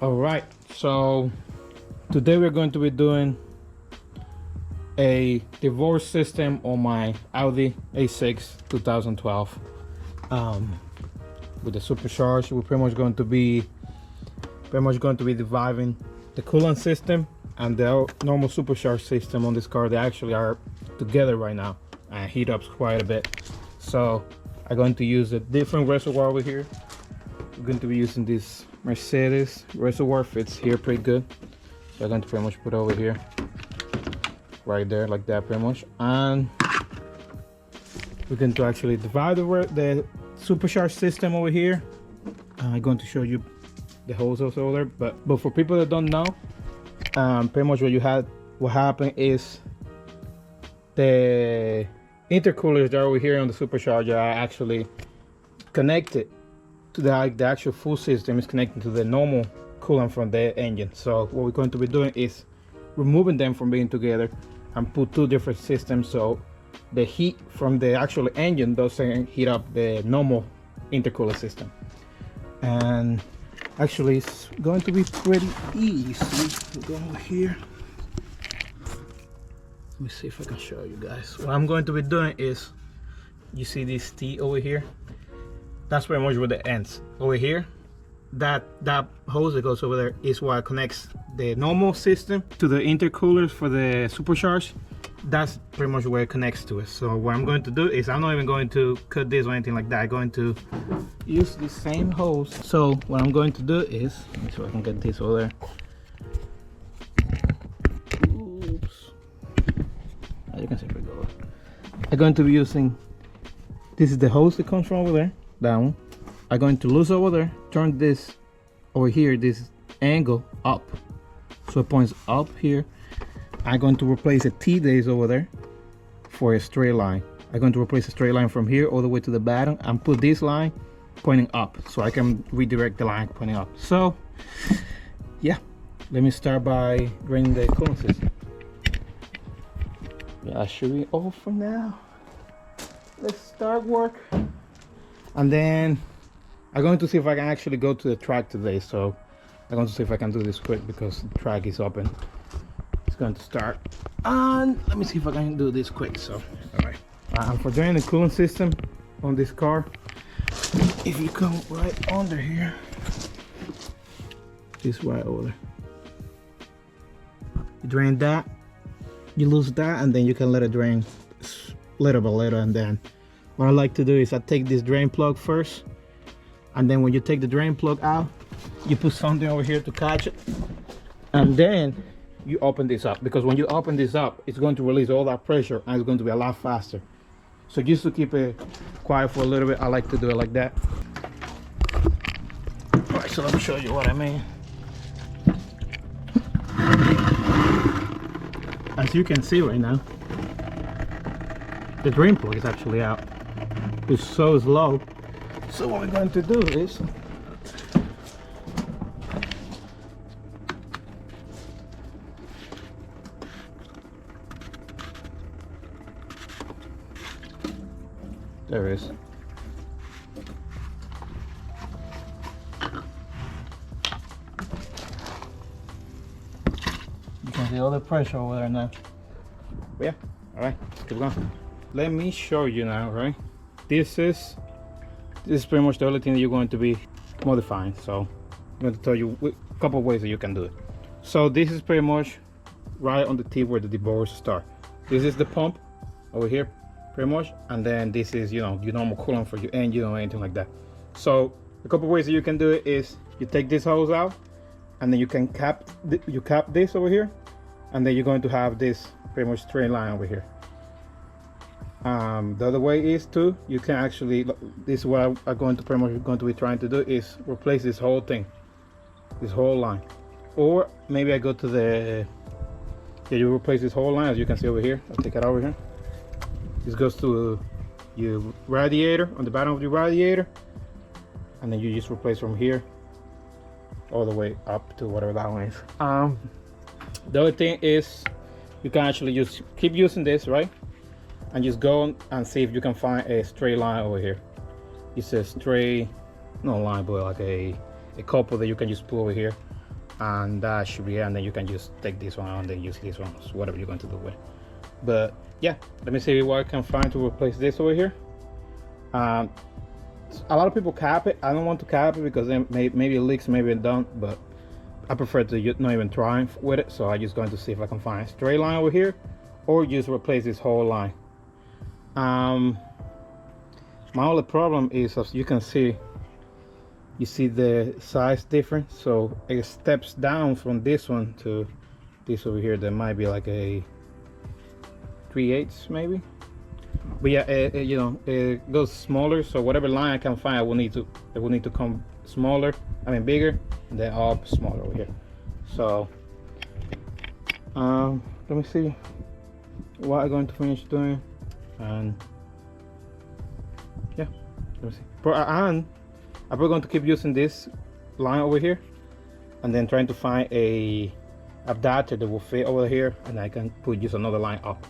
All right, so today we're going to be doing a divorce system on my Audi A6 2012 with the supercharged. We're pretty much going to be dividing the coolant system and the normal supercharged system on this car. They actually are together right now and heat up quite a bit. So I'm going to use a different reservoir over here. We're going to be using this Mercedes reservoir, fits here pretty good. So I'm going to pretty much put it over here, right there, like that pretty much. And we're going to actually divide the supercharged system over here. I'm going to show you the hoses over there, but for people that don't know, pretty much what happened is the intercoolers that are over here on the supercharger are actually connected to the actual full system is connected to the normal coolant from the engine. So what we're going to be doing is removing them from being together and put two different systems, so the heat from the actual engine doesn't heat up the normal intercooler system. And actually it's going to be pretty easy. We'll go over here. Let me see if I can show you guys. What I'm going to be doing is, you see this T over here? That's pretty much where the ends. Over here, that hose that goes over there is what connects the normal system to the intercoolers for the supercharged. That's pretty much where it connects to it. So what I'm going to do is, I'm not even going to cut this or anything like that. I'm going to use the same hose. So what I'm going to do is, let me see if I can get this over there. Oops. As you can see, pretty good. I'm going to be using, this is the hose that comes from over there, down. I'm going to loose over there, turn this over here, this angle up, so it points up here. I'm going to replace a T that is over there for a straight line. I'm going to replace a straight line from here all the way to the bottom and put this line pointing up, so I can redirect the line pointing up. So yeah, let me start by draining the coolant system. Yeah, that should be all for now. Let's start work. And then I'm going to see if I can actually go to the track today. So I'm going to see if I can do this quick because the track is open. It's going to start. And let me see if I can do this quick. So, all right. And for draining the coolant system on this car, if you come right under here, this right over there, you drain that, you lose that, and then you can let it drain little by little. And then what I like to do is I take this drain plug first, and then when you take the drain plug out, you put something over here to catch it, and then you open this up, because when you open this up, it's going to release all that pressure and it's going to be a lot faster. So just to keep it quiet for a little bit, I like to do it like that. All right, so let me show you what I mean. As you can see right now, the drain plug is actually out. It's so slow. So what we're going to do is, there it is. You can see all the pressure over there now. But yeah, all right, let's keep going. Let me show you now, right? This is pretty much the only thing that you're going to be modifying. So I'm going to tell you a couple of ways that you can do it. So this is pretty much right on the tip where the divorce start. This is the pump over here, pretty much, and then this is, you know, your normal coolant for your engine or anything like that. So a couple of ways that you can do it is, you take this hose out, and then you can cap this over here, and then you're going to have this pretty much straight line over here. The other way is too, you can actually, this is what I'm going to be trying to do, is replace this whole thing, this whole line. Or maybe I go to the, yeah, you replace this whole line, as you can see over here. I'll take it over here. This goes to your radiator, on the bottom of your radiator, and then you just replace from here all the way up to whatever that one is. The other thing is, you can actually just keep using this, right? And just go and see if you can find a straight line over here. It's a straight, not line, but like a couple that you can just pull over here. and that should be it. And then you can just take this one and then use this one, so whatever you're going to do with it. But yeah, let me see what I can find to replace this over here. A lot of people cap it. I don't want to cap it because then maybe it leaks, maybe it don't, but I prefer to not even try with it. So I'm just going to see if I can find a straight line over here or just replace this whole line. My only problem is, as you can see, you see the size difference. So it steps down from this one to this over here. There might be like a 3/8 maybe, but yeah, you know, it goes smaller. So whatever line I can find, it will need to come smaller, I mean bigger, and then up smaller over here. So let me see what I'm going to finish doing, and yeah, let me see. And I'm probably going to keep using this line over here, and then trying to find a adapter that will fit over here, and I can use another line up.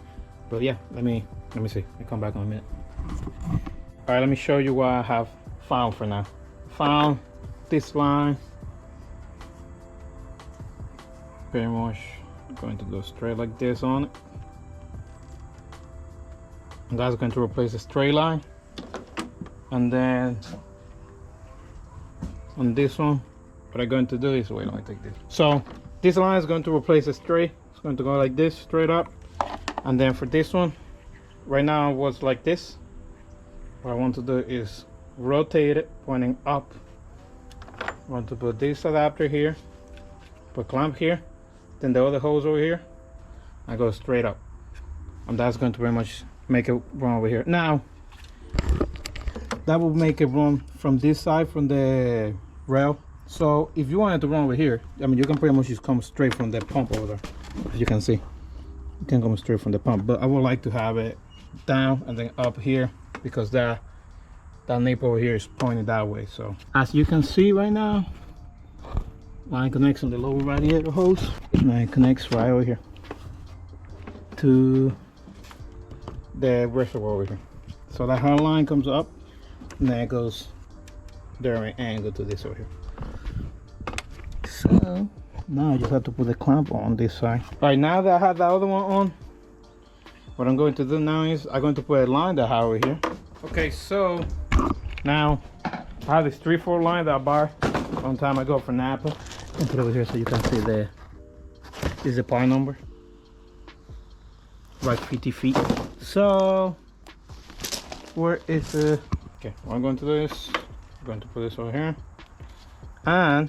But yeah, let me see. I'll come back in a minute. All right, let me show you what I have found for now. Found this line. Pretty much going to go straight like this on it. And that's going to replace the straight line. And then on this one, what I'm going to do is, wait, let me take this. So this line is going to replace the straight. It's going to go like this, straight up. And then for this one, right now it was like this. What I want to do is rotate it, pointing up. I want to put this adapter here, put clamp here, then the other hose over here. I go straight up, and that's going to pretty much make it run over here. Now, that will make it run from this side, from the rail. So if you want it to run over here, I mean, you can pretty much just come straight from the pump over there. As you can see, you can come straight from the pump, but I would like to have it down and then up here, because that nape over here is pointed that way. So as you can see right now, line connects on the lower radiator hose, and it connects right over here to the reservoir over here. So that hard line comes up, and then it goes there and go to this over here. So now I just have to put the clamp on this side. All right, now that I have the other one on, what I'm going to do now is I'm going to put a line that I have over here. Okay, so now I have this 3/4 line that I bought a long time ago for Napa. And put it over here so you can see this is the part number, like 50 feet. So where is the, okay, what I'm going to do is I'm going to put this over here, and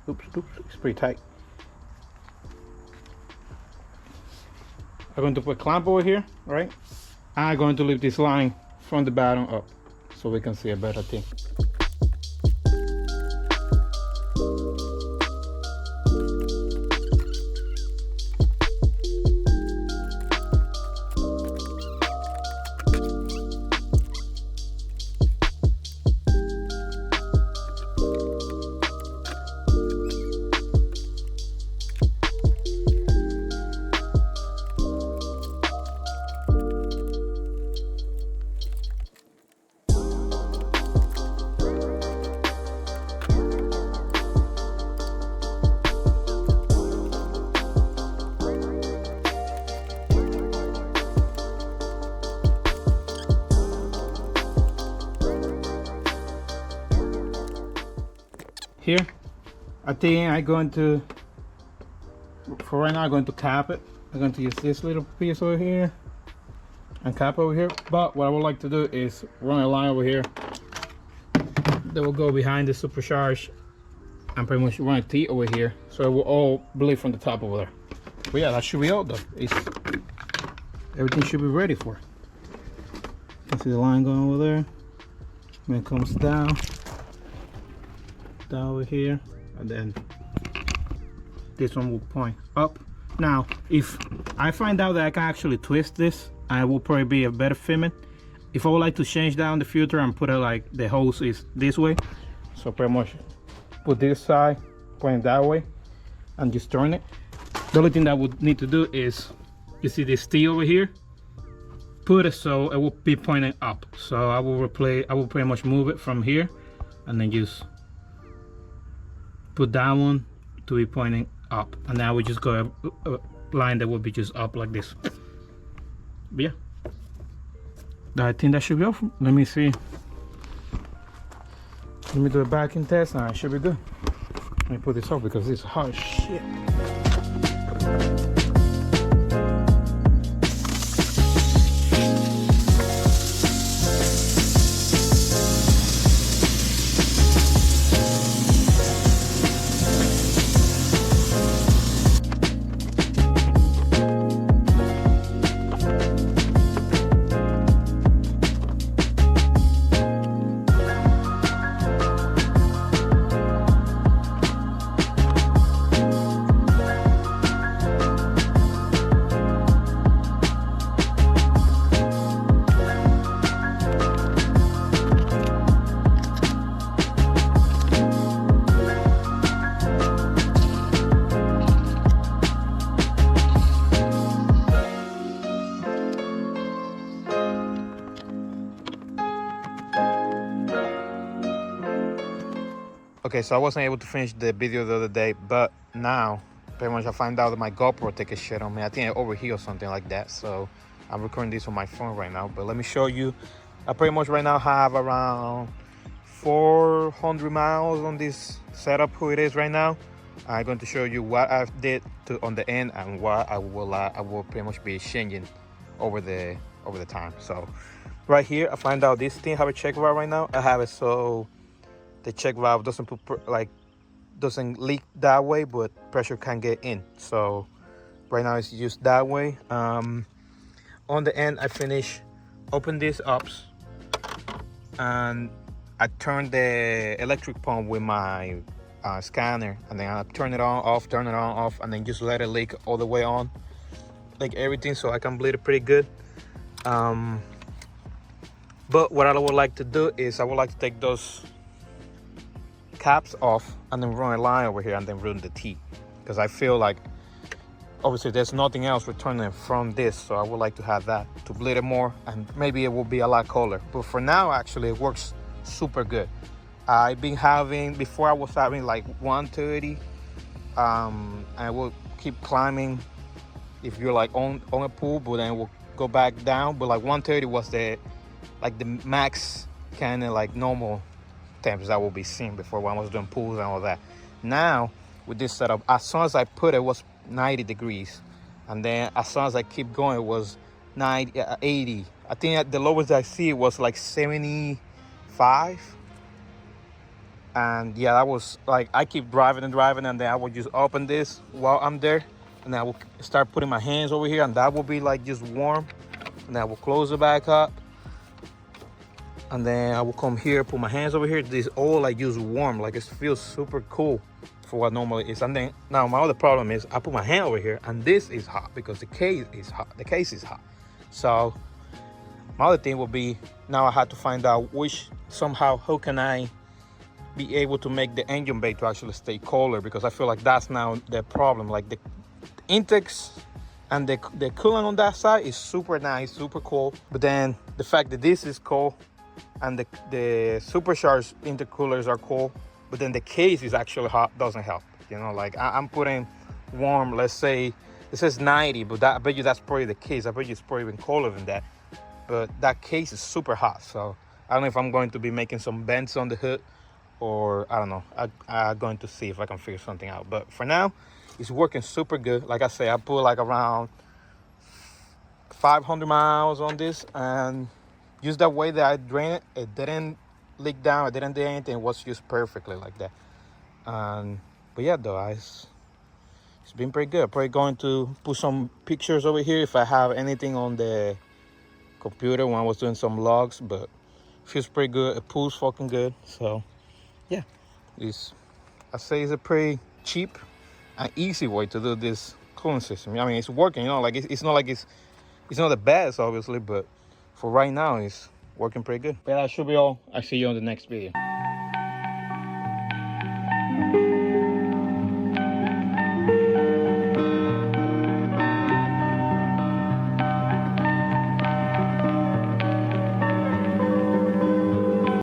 oops, it's pretty tight. I'm going to put a clamp over here, right? I'm going to leave this line from the bottom up so we can see a better thing. Here, I think I'm going to, for right now, I'm going to cap it. I'm going to use this little piece over here and cap over here. But what I would like to do is run a line over here that will go behind the supercharged and pretty much run a T over here, so it will all bleed from the top over there. But yeah, that should be all though. Everything should be ready for it. You can see the line going over there. When it comes down over here, and then this one will point up. Now if I find out that I can actually twist this, I will probably be a better fitment. If I would like to change that in the future and put it like the hose is this way, so pretty much put this side pointing that way and just turn it. The only thing that I would need to do is, you see this T over here, put it so it will be pointing up. So I will pretty much move it from here and then just put that one to be pointing up, and now we just go a line that will be just up like this. But yeah, I think that should be off. Let me see. Let me do a backing test, and I should be good. Let me put this off because it's hot as shit. Okay, so I wasn't able to finish the video the other day, but now pretty much I find out that my GoPro take a shit on me. I think I overheat or something like that, so I'm recording this on my phone right now. But let me show you. I pretty much right now have around 400 miles on this setup, who it is right now. I'm going to show you what I did on the end and what I will pretty much be changing over the time. So right here I find out this thing have a check valve right now. I have it so the check valve doesn't leak that way, but pressure can get in. So right now it's used that way. On the end I finish open these up, and I turn the electric pump with my scanner, and then I turn it on off, turn it on off, and then just let it leak all the way on, like everything, so I can bleed it pretty good. But what I would like to do is I would like to take those caps off and then run a line over here and then run the T, because I feel like obviously there's nothing else returning from this, so I would like to have that to bleed it more, and maybe it will be a lot colder. But for now actually it works super good. I've been having, before I was having like 130, I will keep climbing if you're like on a pool, but then we'll go back down. But like 130 was the max kind of like normal temps that will be seen before when I was doing pools and all that. Now with this setup, as soon as I put it was 90 degrees, and then as soon as I keep going it was 80. I think the lowest I see was like 75. And yeah, that was like, I keep driving, and then I would just open this while I'm there, and then I will start putting my hands over here, and that will be like just warm, and then I will close it back up, and then I will come here, put my hands over here. This all like just warm, like it feels super cool for what normally is. And then now my other problem is I put my hand over here and this is hot because the case is hot. So my other thing will be, now I had to find out how can I be able to make the engine bay to actually stay colder, because I feel like that's now the problem. Like the intakes and the coolant on that side is super nice, super cool, but then the fact that this is cold and the supercharged intercoolers are cool, but then the case is actually hot, doesn't help. You know, like I'm putting warm, let's say it says 90, but I bet you that's probably the case. I bet you it's probably even colder than that, but that case is super hot. So I don't know if I'm going to be making some bends on the hood, or I don't know. I'm going to see if I can figure something out. But for now, it's working super good. Like I say, I put like around 500 miles on this, and just that way that I drain it, it didn't leak down, it didn't do anything. It was just perfectly like that. But yeah, though, it's been pretty good. I'm probably going to put some pictures over here if I have anything on the computer when I was doing some logs, but it feels pretty good. It pulls fucking good. So yeah, I say it's a pretty cheap and easy way to do this cooling system. I mean, it's working, you know, like it's not like it's not the best, obviously, but for right now, it's working pretty good. But that should be all. I'll see you on the next video.